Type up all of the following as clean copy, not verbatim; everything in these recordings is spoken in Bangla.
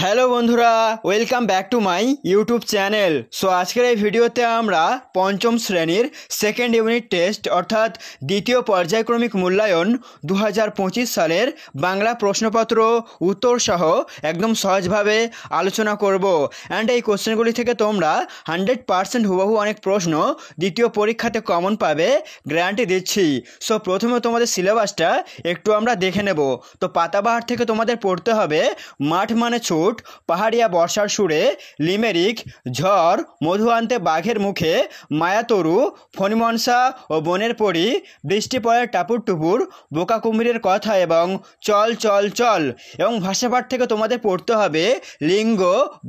হ্যালো বন্ধুরা, welcome back to my YouTube channel. So আজকের এই ভিডিওতে আমরা পঞ্চম শ্রেণীর সেকেন্ড ইউনিট টেস্ট অর্থাৎ দ্বিতীয় পর্যায়ক্রমিক মূল্যায়ন 2025 সালের বাংলা প্রশ্নপত্র উত্তর সহ একদম সহজভাবে আলোচনা করব। অ্যান্ড এই কোশ্চেনগুলি থেকে তোমরা 100% হুবহু অনেক প্রশ্ন দ্বিতীয় পরীক্ষাতে কমন পাবে, গ্যারান্টি দিচ্ছি। সো প্রথমে তোমাদের সিলেবাসটা একটু আমরা দেখে নেব। তো পাতাবাহার থেকে তোমাদের পড়তে হবে মাঠ মানে ছুট, পাহাড়িয়া বর্ষার সুরে, লিমেরিক, ঝড়, মধু আনতে বাঘের মুখে, মায়াতরু, ফণিমনসা ও বনের পরি, বৃষ্টি পড়ে টাপুর টুপুর, বোকা কুমিরের কথা এবং চল চল চল। এবং ভাষাপাঠ থেকে তোমাদের পড়তে হবে লিঙ্গ,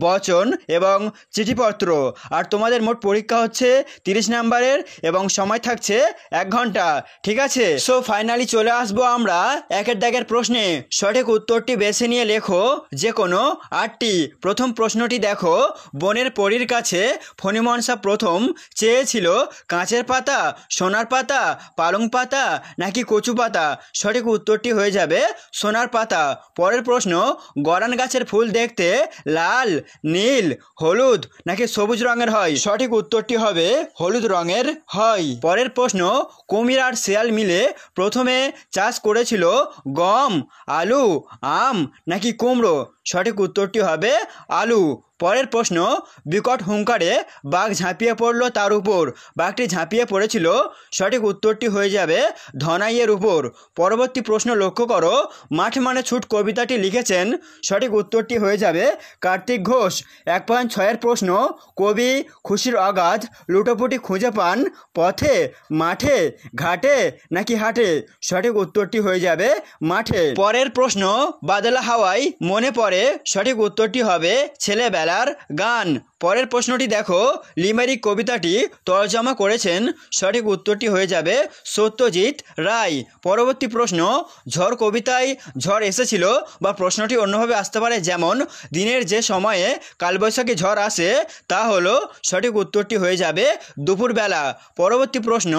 বচন এবং চিঠিপত্র। আর তোমাদের মোট পরীক্ষা হচ্ছে 30 নাম্বারের এবং সময় থাকছে 1 ঘন্টা, ঠিক আছে? সো ফাইনালি চলে আসবো আমরা একের দাগের প্রশ্নে। সঠিক উত্তরটি বেছে নিয়ে লেখো যে কোনো 8টি। প্রথম প্রশ্নটি দেখো, বনের পরীর কাছে ফণিমনসা প্রথম চেয়েছিল কাঁচের পাতা, সোনার পাতা, পালং পাতা নাকি কচু পাতা? সঠিক উত্তরটি হয়ে যাবে সোনার পাতা। পরের প্রশ্ন, গরান গাছের ফুল দেখতে লাল, নীল, হলুদ নাকি সবুজ রঙের হয়? সঠিক উত্তরটি হবে হলুদ রঙের হয়। পরের প্রশ্ন, কুমির আর শেয়াল মিলে প্রথমে চাষ করেছিল গম, আলু, আম নাকি কুমড়ো? সঠিক উত্তরটি হবে আলু। পরের প্রশ্ন, বিকট হুঙ্কারে বাঘ ঝাঁপিয়ে পড়ল তার উপর, বাঘটি ঝাঁপিয়ে পড়েছিল। সঠিক উত্তরটি হয়ে যাবে ধনাইয়ের উপর। পরবর্তী প্রশ্ন লক্ষ্য করো, মাঠ মানে ছুট কবিতাটি লিখেছেন। সঠিক উত্তরটি হয়ে যাবে কার্তিক ঘোষ। 1.6-এর প্রশ্ন, কবি খুশির অগাধ লুটোপুটি খুঁজে পান পথে, মাঠে, ঘাটে নাকি হাটে? সঠিক উত্তরটি হয়ে যাবে মাঠে। পরের প্রশ্ন, বাদলা হাওয়ায় মনে পড়ে। সঠিক উত্তরটি হবে ছেলেবেলার গান। পরের প্রশ্নটি দেখো, লিমেরিক কবিতাটি তর্জমা করেছেন। সঠিক উত্তরটি হয়ে যাবে সত্যজিৎ রায়। পরবর্তী প্রশ্ন, ঝড় কবিতায় ঝড় এসেছিল, বা প্রশ্নটি অন্যভাবে আসতে পারে যেমন, দিনের যে সময়ে কালবৈশাখী ঝড় আসে তা হলো। সঠিক উত্তরটি হয়ে যাবে দুপুরবেলা। পরবর্তী প্রশ্ন,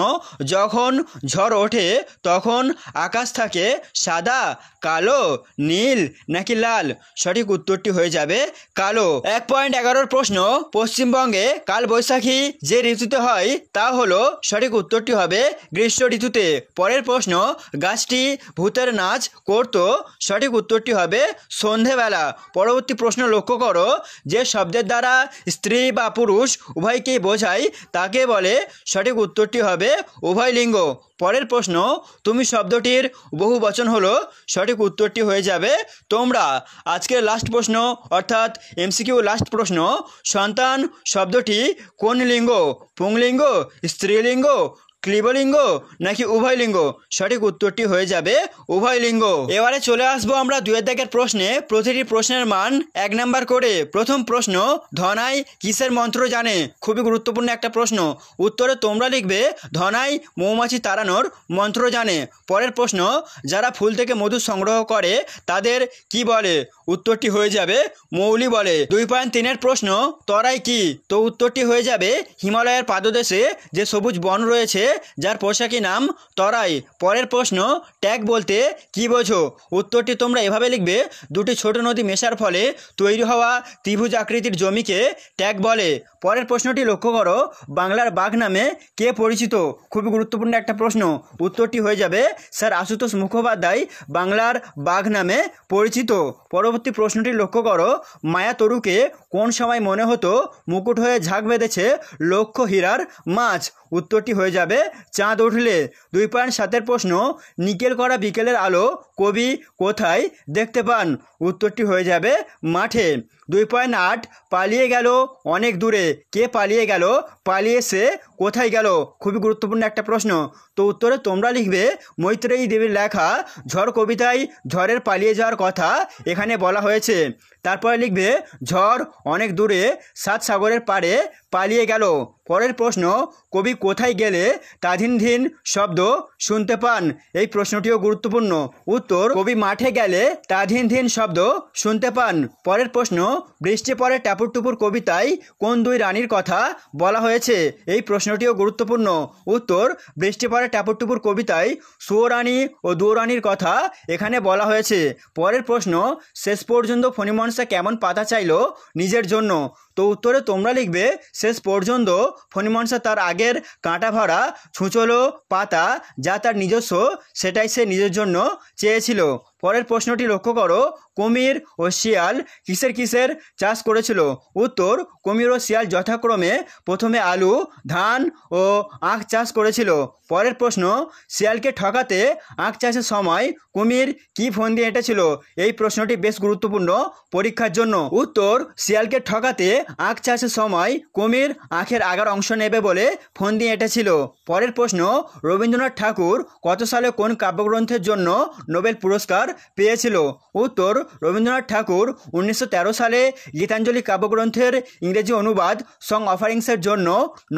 যখন ঝড় ওঠে তখন আকাশ থাকে সাদা, কালো, নীল নাকি লাল? সঠিক উত্তরটি হয়ে যাবে কালো। 1.11-এর প্রশ্ন, পশ্চিমবঙ্গে কালবৈশাখী যে ঋতুতে হয় তা হলো। সঠিক উত্তরটি হবে গ্রীষ্ম ঋতুতে। পরের প্রশ্ন, গাছটি ভূতের নাচ করত। সঠিক উত্তরটি হবে সন্ধেবেলা। পরবর্তী প্রশ্ন লক্ষ্য করো, যে শব্দের দ্বারা স্ত্রী বা পুরুষ উভয়কেই বোঝায় তাকে বলে। সঠিক উত্তরটি হবে উভয়লিঙ্গ। পরের প্রশ্ন, তুমি শব্দটির বহু বচন হলো। সঠিক উত্তরটি হয়ে যাবে তোমরা। আজকের লাস্ট প্রশ্ন অর্থাৎ এমসিকিউ লাস্ট প্রশ্ন, সন্তান শব্দটি কোন লিঙ্গ? পুংলিঙ্গ, স্ত্রীলিঙ্গ, ক্লীবলিঙ্গ নাকি উভয়লিঙ্গ? সঠিক উত্তরটি হয়ে যাবে উভয়লিঙ্গ। এবারে চলে আসবো আমরা 2 দাগের প্রশ্নে। প্রতিটি প্রশ্নের মান 1 নাম্বার করে। প্রথম প্রশ্ন, ধনাই কিসের মন্ত্র জানে? খুবই গুরুত্বপূর্ণ একটা প্রশ্ন। উত্তরে তোমরা লিখবে ধনাই মৌমাছি তাড়ানোর মন্ত্র জানে। পরের প্রশ্ন, যারা ফুল থেকে মধু সংগ্রহ করে তাদের কি বলে? উত্তরটি হয়ে যাবে মৌলি বলে। 2.3-এর প্রশ্ন, তরাই কি? তো উত্তরটি হয়ে যাবে হিমালয়ের পাদদেশে যে সবুজ বন রয়েছে যার পোশাকি নাম তরাই। পরের প্রশ্ন, ট্যাগ বলতে কি বোঝো? উত্তরটি তোমরা এভাবে লিখবে, দুটি ছোট নদী মেশার ফলে তৈরি হওয়া ত্রিভুজ আকৃতির জমিকে ট্যাগ বলে। পরের প্রশ্নটি লক্ষ্য করো, বাংলার বাঘ নামে কে পরিচিত? খুবই গুরুত্বপূর্ণ একটা প্রশ্ন। উত্তরটি হয়ে যাবে স্যার আশুতোষ মুখোপাধ্যায় বাংলার বাঘ নামে পরিচিত। পরবর্তী প্রশ্নটি লক্ষ্য করো, মায়াতরুকে কোন সময় মনে হতো মুকুট হয়ে ঝাঁক বেঁধেছে লক্ষ হীরার মাছ? উত্তরটি হয়ে যাবে চাঁদ উঠলে। 2.7-এর প্রশ্ন, নিকেল করা বিকেলের আলো কবি কোথায় দেখতে পান? উত্তরটি হয়ে যাবে মাঠে। 2.8, পালিয়ে গেল অনেক দূরে। কে পালিয়ে গেল? পালিয়ে সে কোথায় গেল? খুবই গুরুত্বপূর্ণ একটা প্রশ্ন। তো উত্তরে তোমরা লিখবে মৈত্রেয়ী দেবীর লেখা ঝড় কবিতায় ঝড়ের পালিয়ে যাওয়ার কথা এখানে বলা হয়েছে। তারপরে লিখবে ঝড় অনেক দূরে 7 সাগরের পাড়ে পালিয়ে গেল। পরের প্রশ্ন, কবি কোথায় গেলে তাধিন ধিন শব্দ শুনতে পান? এই প্রশ্নটিও গুরুত্বপূর্ণ। উত্তর, কবি মাঠে গেলে তাধিন ধিন শব্দ শুনতে পান। পরের প্রশ্ন, বৃষ্টি পড়ে টাপুর টুপুর কবিতায় কোন দুই রানীর কথা বলা হয়েছে? এই প্রশ্নটিও গুরুত্বপূর্ণ। উত্তর, বৃষ্টি পড়ে টাপুর টুপুর কবিতায় সুয়োরানী ও দুয়োরানীর কথা এখানে বলা হয়েছে। পরের প্রশ্ন, শেষ পর্যন্ত ফণিমনসা কেমন পাতা চাইল নিজের জন্য? তো উত্তরে তোমরা লিখবে, শেষ পর্যন্ত ফণিমনসা তার আগের কাঁটা ভরা ছুঁচলো পাতা যা তার নিজস্ব, সেটাই সে নিজের জন্য চেয়েছিল। পরের প্রশ্নটি লক্ষ্য করো, কুমির ও শিয়াল কিসের কিসের চাষ করেছিল? উত্তর, কুমির ও শিয়াল যথাক্রমে প্রথমে আলু, ধান ও আখ চাষ করেছিল। পরের প্রশ্ন, শিয়ালকে ঠকাতে আখ চাষের সময় কুমির কি ফন্দি এঁটেছিল? এই প্রশ্নটি বেশ গুরুত্বপূর্ণ পরীক্ষার জন্য। উত্তর, শিয়ালকে ঠকাতে আখ চাষের সময় কুমির আখের আগার অংশ নেবে বলে ফন্দি এঁটেছিল। পরের প্রশ্ন, রবীন্দ্রনাথ ঠাকুর কত সালে কোন কাব্যগ্রন্থের জন্য নোবেল পুরস্কার পেয়েছিল? উত্তর, রবীন্দ্রনাথ ঠাকুর 1913 সালে গীতাঞ্জলি কাব্যগ্রন্থের ইংরেজি অনুবাদ সং অফারিংসের জন্য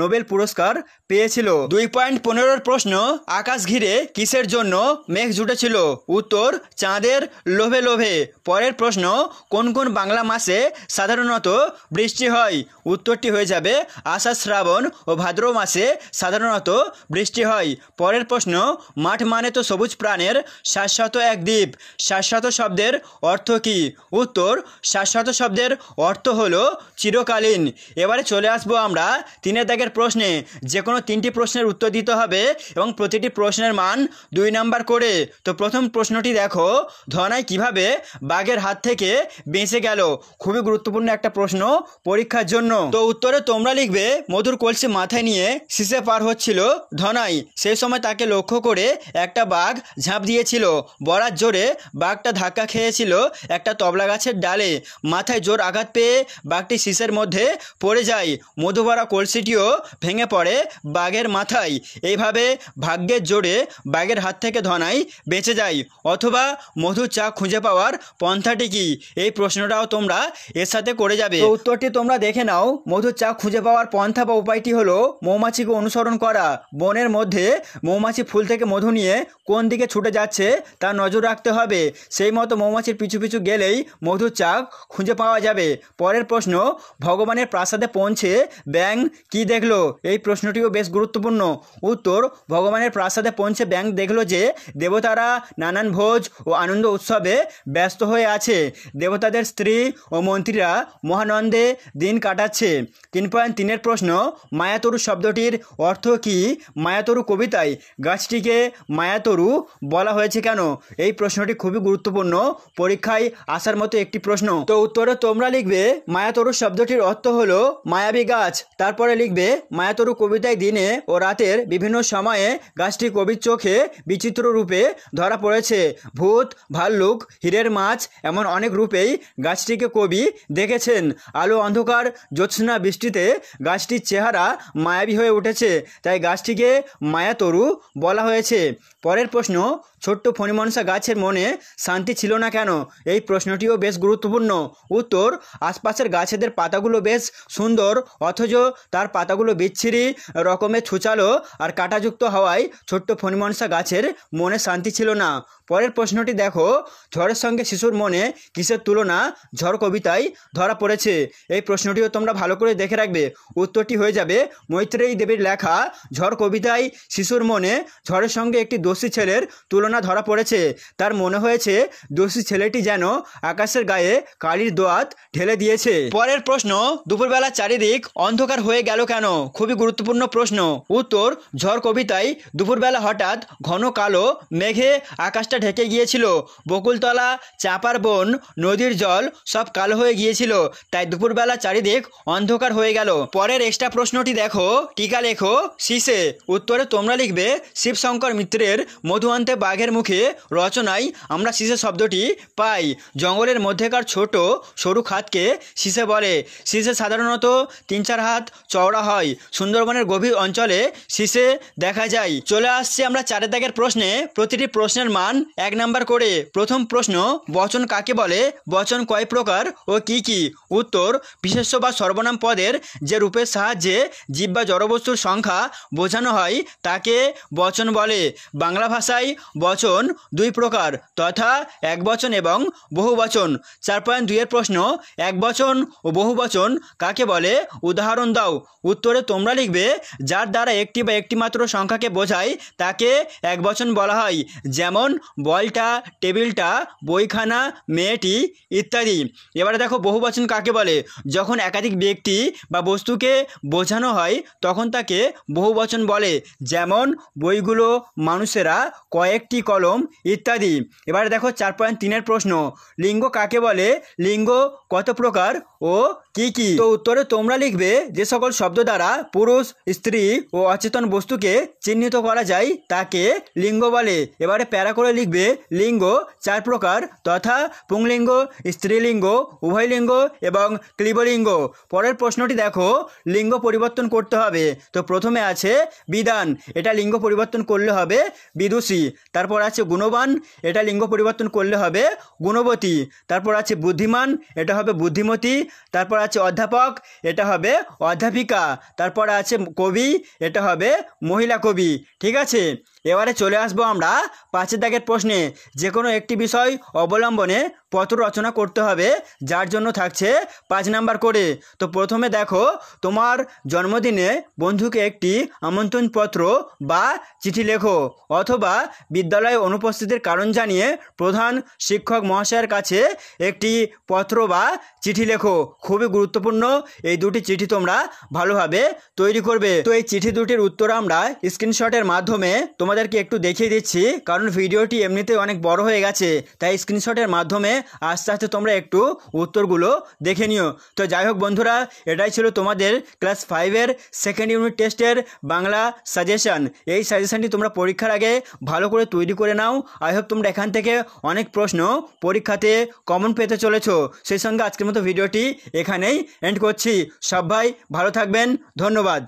নোবেল পুরস্কার পেয়েছিল। 2.15 প্রশ্ন, আকাশ ঘিরে কিসের জন্য মেঘ জুটেছিল? উত্তর, চাঁদের লোভে লোভে। পরের প্রশ্ন, কোন কোন বাংলা মাসে সাধারণত বৃষ্টি হয়? উত্তরটি হয়ে যাবে আষাঢ়, শ্রাবণ ও ভাদ্র মাসে সাধারণত বৃষ্টি হয়। পরের প্রশ্ন, মাঠ মানে তো সবুজ প্রাণের শাশ্বত এক দ্বীপ, শাশ্বত শব্দের অর্থ কী? উত্তর, শাশ্বত শব্দের অর্থ হলো চিরকালীন। এবারে চলে আসবো আমরা 3 দাগের প্রশ্নে। যে কোনো 3টি প্রশ্নের উত্তর দিতে হবে এবং প্রতিটি প্রশ্নের মান 2 নাম্বার করে। তো প্রথম প্রশ্নটি দেখো, ধনাই কিভাবে বাঘের হাত থেকে বেঁচে গেল? খুবই গুরুত্বপূর্ণ একটা প্রশ্ন পরীক্ষার জন্য। তো উত্তরে তোমরা লিখবে, মধুর কলসি মাথায় নিয়ে শিশে পার হচ্ছিল ধনাই। সেই সময় তাকে লক্ষ্য করে একটা বাঘ ঝাঁপ দিয়েছিল। বড়ার জোরে বাঘটা ধাক্কা খেয়েছিল একটা তবলা গাছের ডালে। মাথায় জোর আঘাত পেয়ে বাঘটি শিশের মধ্যে পড়ে যায়। মধু ভরা কলসিটিও ভেঙে পড়ে বাঘের মাথায়। এইভাবে ভাগ্যের জোরে বাঘের হাত থেকে ধনাই বেঁচে যায়। অথবা মধুর চা খুঁজে পাওয়ার পন্থাটি কি? এই প্রশ্নটাও তোমরা এর সাথে করে যাবে। তো উত্তরটি তোমরা দেখে নাও। মধুর চা খুঁজে পাওয়ার পন্থা বা উপায়টি হলো মৌমাছিকে অনুসরণ করা। বনের মধ্যে মৌমাছি ফুল থেকে মধু নিয়ে কোন দিকে ছুটে যাচ্ছে তা নজর রাখতে হবে। সেই মতো মৌমাছির পিছু পিছু গেলেই মধুর চাক খুঁজে পাওয়া যাবে। পরের প্রশ্ন, ভগবানের প্রাসাদে পৌঁছে ব্যাঙ কি দেখলো? এই প্রশ্নটিও বেশ গুরুত্বপূর্ণ। উত্তর, ভগবানের প্রাসাদে পৌঁছে ব্যাঙ দেখলো যে দেবতারা নানান ভোজ ও আনন্দ উৎসবে ব্যস্ত হয়ে আছে। দেবতাদের স্ত্রী ও মন্ত্রীরা মহানন্দে দিন কাটাচ্ছে। 3.3 প্রশ্ন, মায়াতরু শব্দটির অর্থ কি? মায়াতরু কবিতায় গাছটিকে মায়াতরু বলা হয়েছে কেন? এই প্রশ্নটি খুবই গুরুত্বপূর্ণ, পরীক্ষায় আসার মতো একটি প্রশ্ন। তো উত্তরে তোমরা লিখবে, মায়াতরু শব্দটির অর্থ হলো মায়াবী গাছ। তারপরে লিখবে, মায়াতরু কবিতায় দিনে ও রাতের বিভিন্ন সময়ে গাছটি কবির চোখে বিচিত্র রূপে ধরা পড়েছে। ভূত, ভাল্লুক, হীরের মাছ এমন অনেক রূপেই গাছটিকে কবি দেখেছেন। আলো, অন্ধকার, জ্যোৎস্না, বৃষ্টিতে গাছটির চেহারা মায়াবী হয়ে উঠেছে, তাই গাছটিকে মায়াতরু বলা হয়েছে। পরের প্রশ্ন, ছোট্ট ফণিমনসা গাছের মনে শান্তি ছিল না কেন? এই প্রশ্নটিও বেশ গুরুত্বপূর্ণ। উত্তর, আশপাশের গাছেদের পাতাগুলো বেশ সুন্দর, অথচ তার পাতাগুলো বিচ্ছিরি রকমের ছুচালো আর কাঁটাযুক্ত হওয়ায় ছোট্ট ফণিমনসা গাছের মনে শান্তি ছিল না। পরের প্রশ্নটি দেখো, ঝড়ের সঙ্গে শিশুর মনে কিসের তুলনা ঝড় কবিতায় ধরা পড়েছে? এই প্রশ্নটিও তোমরা ভালো করে দেখে রাখবে। উত্তরটি হয়ে যাবে মৈত্রেয়ী দেবীর লেখা ঝড় কবিতায় শিশুর মনে ঝড়ের সঙ্গে একটি দোষী ছেলের তুলনা ধরা পড়েছে। তার মনে হয়েছে দোষী ছেলেটি যেন আকাশের গায়ে কালির দোয়াত ঢেলে দিয়েছে। পরের প্রশ্ন, দুপুরবেলা চারিদিক অন্ধকার হয়ে গেল কেন? খুবই গুরুত্বপূর্ণ প্রশ্ন। উত্তর, ঝড় কবিতায় দুপুরবেলা হঠাৎ ঘন কালো মেঘে আকাশটা ঢেকে গিয়েছিল। বকুলতলা, চাপার বন, নদীর জল সব কালো হয়ে গিয়েছিল, তাই দুপুরবেলা চারিদিক অন্ধকার হয়ে গেল। পরের এক্সট্রা প্রশ্নটি দেখো, টিকা লেখো শীষে। উত্তরে তোমরা লিখবে, শিবশঙ্কর মিত্রের শব্দের মধুয়ান্তে বাঘের মুখে রচনায় আমরা সিসে শব্দটি পাই। জঙ্গলের মধ্যেকার ছোট সরু খাতকে সিসে বলে। সিসে সাধারণত 3-4 হাত চওড়া হয়। সুন্দরবনের গভীর অঞ্চলে সিসে দেখা যায়। চলে আসছে আমরা 4 দাগের প্রশ্নে। প্রতিটি প্রশ্নের মান 1 নাম্বার করে। প্রথম প্রশ্ন, বচন কাকে বলে? বচন কয় প্রকার ও কি কি? উত্তর, বিশেষ্য বা সর্বনাম পদের যে রূপের সাহায্যে জীব বা জড়বস্তুর সংখ্যা বোঝানো হয় তাকে বচন বলে। বাংলা ভাষায় বচন 2 প্রকার, তথা একবচন এবং বহুবচন। 4.2 এর প্রশ্ন, একবচন ও বহুবচন কাকে বলে? উদাহরণ দাও। উত্তরে তোমরা লিখবে, যার দ্বারা একটি বা একটি মাত্র সংখ্যাকে বোঝায় তাকে একবচন বলা হয়। যেমন বলটা, টেবিলটা, বইখানা, মেয়েটি ইত্যাদি। এবারে দেখো বহুবচন কাকে বলে? যখন একাধিক ব্যক্তি বা বস্তুকে বোঝানো হয় তখন তাকে বহুবচন বলে। যেমন বইগুলো, মানুষেরা, কয়েকটি কলম ইত্যাদি। এবারে দেখো 4.3 এর প্রশ্ন, লিঙ্গ কাকে বলে? লিঙ্গ কত প্রকার ও কি কি? তো উত্তরে তোমরা লিখবে, যে সকল শব্দ দ্বারা পুরুষ, স্ত্রী ও অচেতন বস্তুকে চিহ্নিত করা যায় তাকে লিঙ্গ বলে। এবারে প্যারা করে লিখবে, লিঙ্গ 4 প্রকার, তথা পুংলিঙ্গ, স্ত্রীলিঙ্গ, উভয়লিঙ্গ এবং ক্লীবলিঙ্গ। পরের প্রশ্নটি দেখো, লিঙ্গ পরিবর্তন করতে হবে। তো প্রথমে আছে বিধান, এটা লিঙ্গ পরিবর্তন করলে হবে বিদুষী। তারপর আছে গুণবান, এটা লিঙ্গ পরিবর্তন করলে হবে গুণবতী। তারপর আছে বুদ্ধিমান, এটা হবে বুদ্ধিমতী। তারপর আছে অধ্যাপক, এটা হবে অধ্যাপিকা। তারপর আছে কবি, এটা হবে মহিলা কবি। ঠিক আছে, এবারে চলে আসবো আমরা 5 দাগের প্রশ্নে। যে কোনো একটি বিষয় অবলম্বনে পত্র রচনা করতে হবে, যার জন্য থাকছে 5 নাম্বার করে। তো প্রথমে দেখো, তোমার জন্মদিনে বন্ধুকে একটি আমন্ত্রণ পত্র বা চিঠি লেখো, অথবা বিদ্যালয়ে অনুপস্থিতির কারণ জানিয়ে প্রধান শিক্ষক মহাশয়ের কাছে একটি পত্র বা চিঠি লেখো। খুবই গুরুত্বপূর্ণ এই দুটি চিঠি তোমরা ভালোভাবে তৈরি করবে। তো এই চিঠি দুটির উত্তর আমরা স্ক্রিনশটের মাধ্যমে তোমাদেরকে একটু দেখিয়ে দিচ্ছি, কারণ ভিডিওটি এমনিতে অনেক বড় হয়ে গেছে, তাই স্ক্রিনশটের মাধ্যমে আস্তে আস্তে তোমরা একটু উত্তরগুলো দেখে নিও। তো যাই হোক বন্ধুরা, এটাই ছিল তোমাদের ক্লাস 5-এর সেকেন্ড ইউনিট টেস্টের বাংলা সাজেশন। এই সাজেশনটি তোমরা পরীক্ষার আগে ভালো করে তৈরি করে নাও। আই হোপ তোমরা এখান থেকে অনেক প্রশ্ন পরীক্ষাতে কমন পেতে চলেছো। সেই সঙ্গে আজকের মতো ভিডিওটি এখানেই এন্ড করছি। সবাই ভালো থাকবেন, ধন্যবাদ।